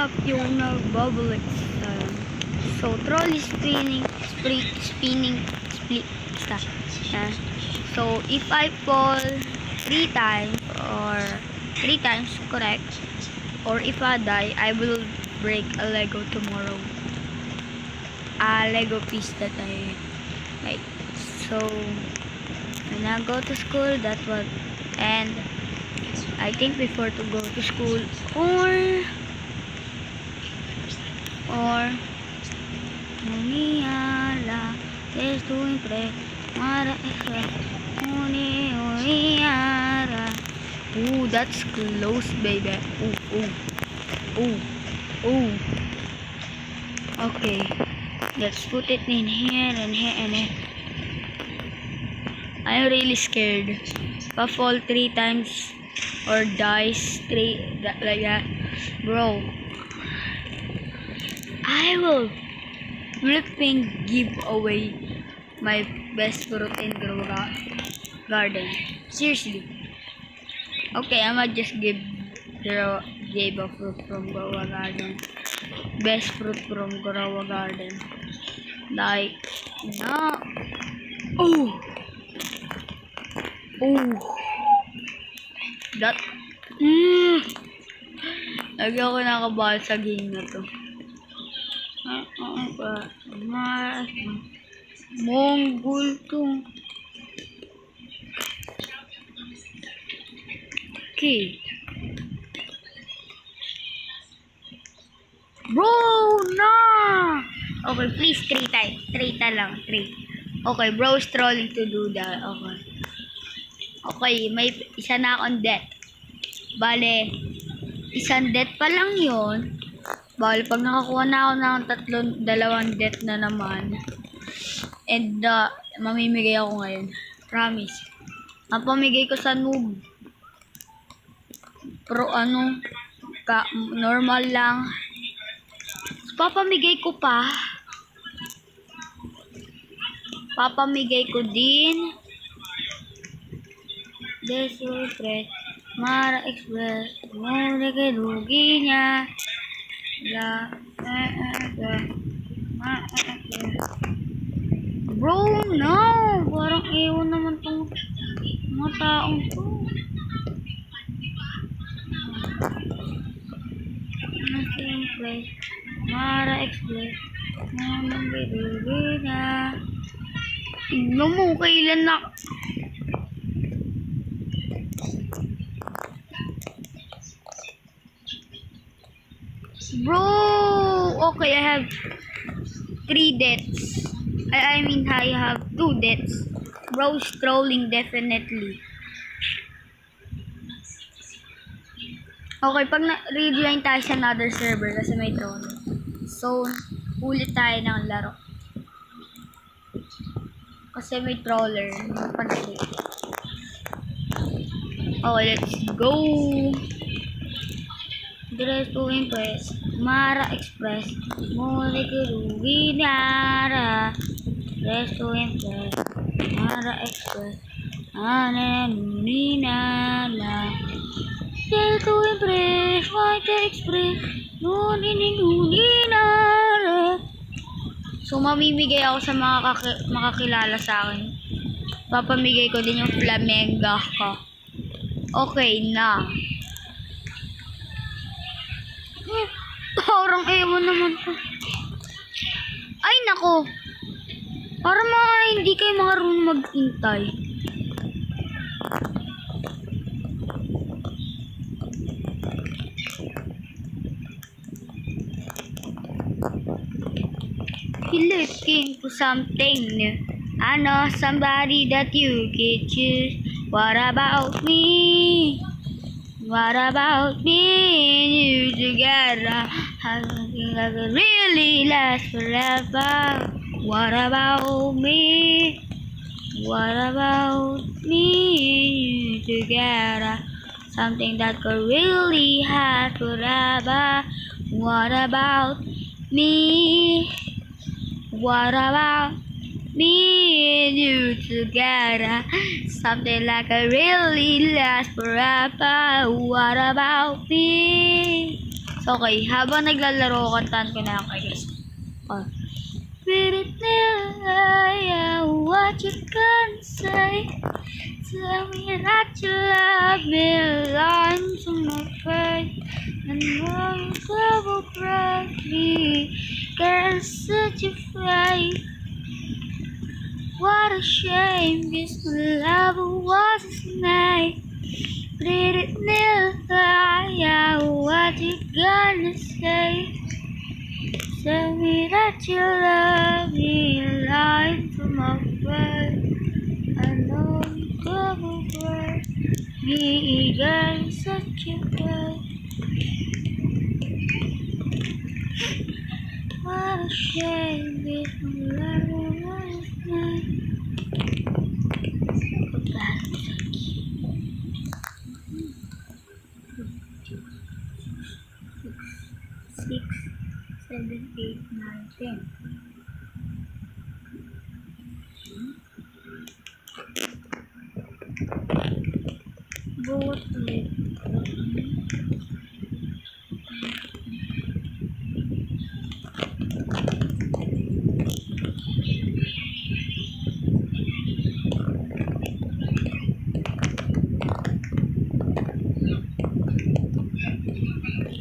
up yung nag-bubble. So, trolley spinning, split, basta. So, if I fall 3 times, or 3 times, correct, or if I die, I will break a Lego tomorrow. A Lego piece that I make. So, when I go to school, that was, and I think before to go to school, or Uniala, there's doing pre, Mara, Uniara. Ooh, that's close, baby. Ooh. Okay, let's put it in here and here and here. I'm really scared. If I fall 3 times or dies 3 like that, bro, I will flipping give away my best fruit in garden. Seriously. Okay, I'ma just give a fruit from Growa Garden. Best fruit from Growa Garden. Like, no. Oh. That. Lagi ako nakabahal sa game na to. Mongol to. Okay. Bro, no! Okay, please, 3 times. 3 lang, 3. Okay, bro is trolling to do that. Okay, may isa na akong death. Bale, isang death pa lang yun. Bale, pag nakakuha na ako ng 2 death na naman, and mamimigay ako ngayon. Promise. Ang pamigay ko sa noob. Pro normal lang. Papamigay ko pa. Papamigay ko din. Desupret. Mara Express. Mura kalugi niya. Bro, no! Parang ewan naman tong mga taong to. Mara Express. Mura kalugi niya. Tignan mo kailan na. Bro, okay, I have 3 deaths. I have 2 deaths. Bro's trolling definitely. Okay, pag rejoin tayo sa another server kasi may trolling. So, ulit tayo ng laro. Kasi may troller. Okay, let's go. Dress to impress. Mara Express. Mura kalugi nara. Dress to impress. Mara Express. Nuninala. Dress to impress. Mara Express. Nuninala. So, mamimigay ako sa mga makakilala sa akin. Papamigay ko din yung flamenga ko. Okay na. Parang ewan naman to. Ay, nako. Para mga hindi kayo marunong maghintay. He looking for something new. I know somebody that you can choose. What about me? What about me and you together? Something that could really last forever. What about me? What about me and you together? Something that could really last forever. What about me? What about me and you together? Something like a really last forever. What about me? Okay, habang naglalaro, kantahan ko na lang kayo guys. Oh. Spirit nila, what you can say? Tell me that you love me, lying to my face. And one double breath me, can't set you free. What a shame, this love was a snake. Pretty nila, what you gonna say? Tell me that you love me, lying to my face. I know you double breath me, girl, such a good. What a shame, this love was mine. Six, 7, 8, 9, 10. Both with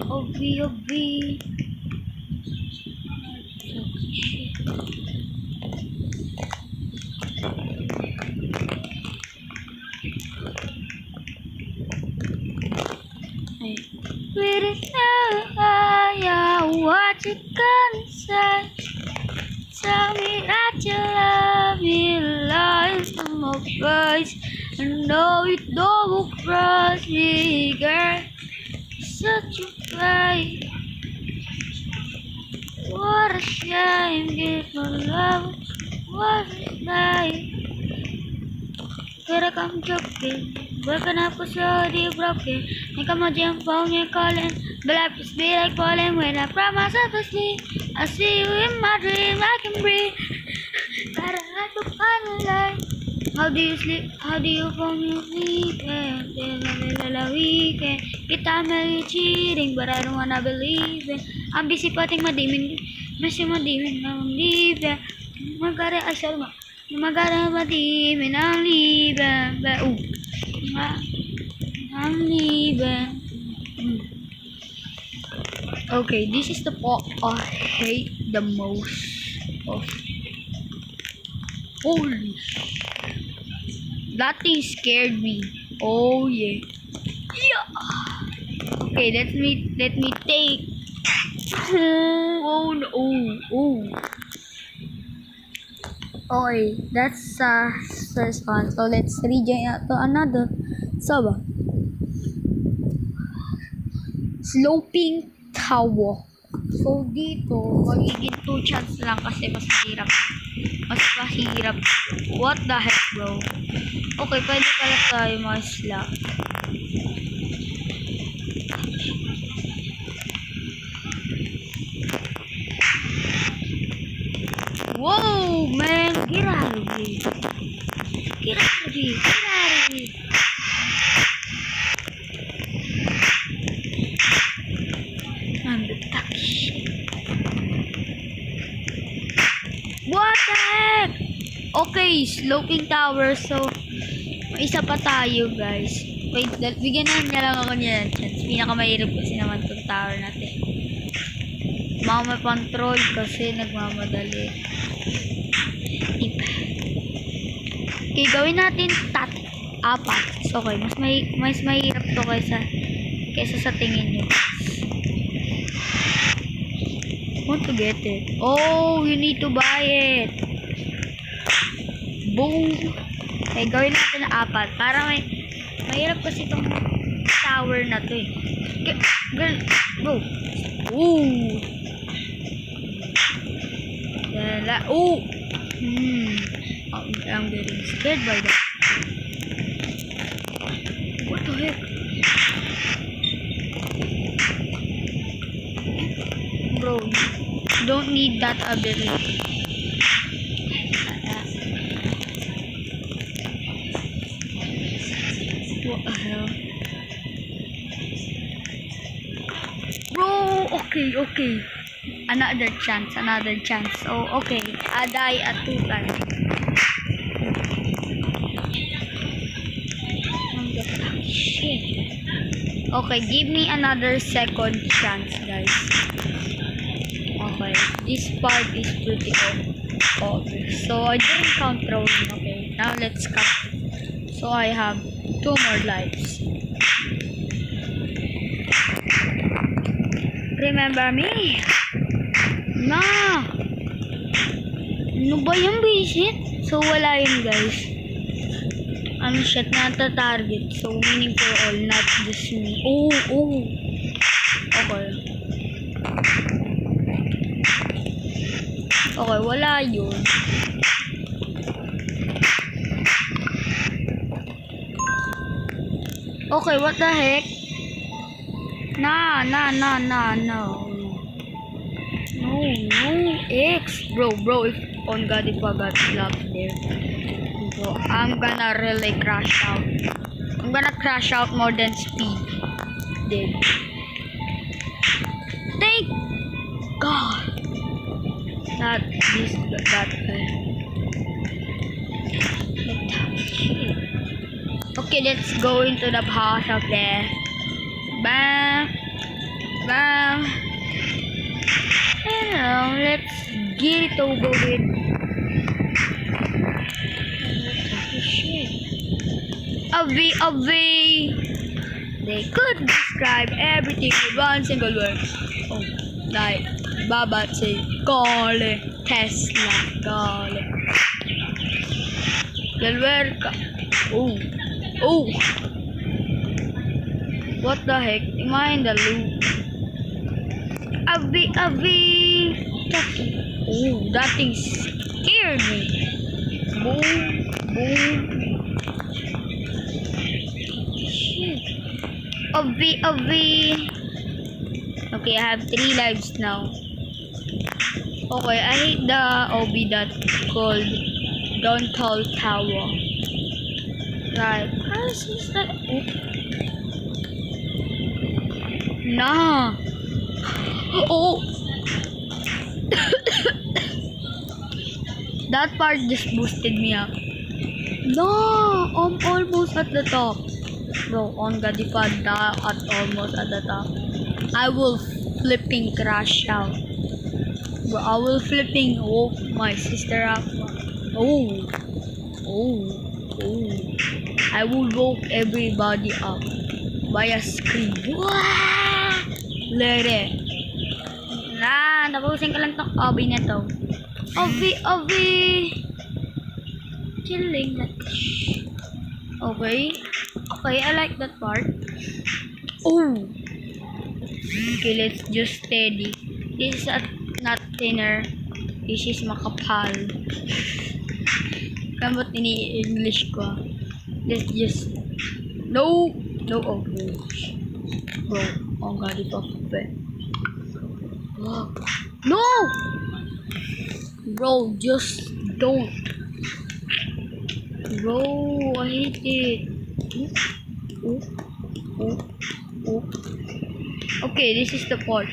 OB. With it now, what you gonna say? Tell me that you love me, lying to my face. I know it double cross me, girl. Such a fight. What a shame, if my love wasn't right. But I'm joking, waking up was already broken. Make a jump phone, you're calling. But I just be like falling when I promise myself to sleep. I see you in my dream, I can breathe. But I have to find a light. How do you sleep? How do you phone your weekend? Weekend. Kita may cheating, but I don't wanna believe it. I'm busy pating madimin. Masih madimin ng libe. Magkari ay salma. Magkari madimin ng libe. Ang libe. Okay, this is the part I hate the most of. Holy shit. That thing scared me. Oh yeah. Yeah. Okay, let me take. Oh no. Oh. Okay, that's first one. So let's rejoin to another. So, sloping tower. So dito, magiging 2 chance lang kasi mas mahirap. Mas mahirap. What the heck, bro? Okay, pwede pala tayo mag-slap. Whoa, man! Get out of here! Get out of here! Get out of here! I'm the duck shit. What the heck? Okay, sloping tower. So, isa pa tayo, guys. Wait, bigyan na niya lang ako niya chance. Pinakamahirap kasi naman itong tower natin. Control kasi nagmamadali. Iba. Okay, gawin natin 4. So, okay, mas mahirap to kaysa sa tingin nyo. Want to get it. Oh, you need to buy it. Boom. Okay, gawin natin na 4. Para mahirap kasi itong tower na to eh. Girl, go. Ooh. Oh. I'm getting scared by that. What the heck? Bro, you don't need that ability. What the hell? Bro! okay. Another chance. So, okay. I die at 2 times. Shit. Okay, give me another second chance, guys. Okay, this part is pretty obvious. So, I didn't count rolling. Okay, now let's count. So, I have 2 more lives. Remember me? Na! Ano ba yung visit? So, wala yun, guys. Ang shit nata-target. So, meaning for all, not just me. Oh. Okay. Okay, wala yun. Okay, what the heck? No. No, X. Bro, if on God, if I got slapped there. So, I'm gonna really crash out. I'm gonna crash out more than speed. Dead. Thank God. That guy. Okay, let's go into the house up there. Bam. Let's get it over with. Shit. Away. They could describe everything with one single word. Oh, like Babatse, Gole, Tesla, Gole. Galwerka. Oh. What the heck? Am I in the loop? Away. Oh, that thing scared me. Boom. Shit. Away. Okay, I have 3 lives now. Okay, I hate the OB that called Dontal Tower. Right. How is this that? Nah. Oh. That part just boosted me up. No, I'm almost at the top. Bro, on God, if I die at almost at the top, I will flipping crash out. Bro, I will flipping woke my sister up. Oh. I will woke everybody up by a scream. Wah! Lere. Tapusin ko lang tong obi na to. Obi. Chilling. Okay, I like that part. Oh. Okay, let's just steady. This is not thinner. This is makapal. Kamot ini English ko. Let's just no. Oh, bro. Oh God, it's off bed. No, bro, just don't. Bro, I hate it. Oh. Okay, this is the part.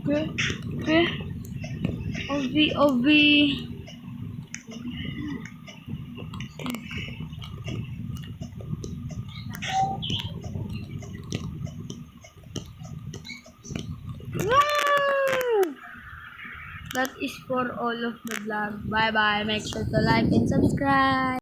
Okay. Obi. That is for all of the vlog. Bye. Make sure to like and subscribe.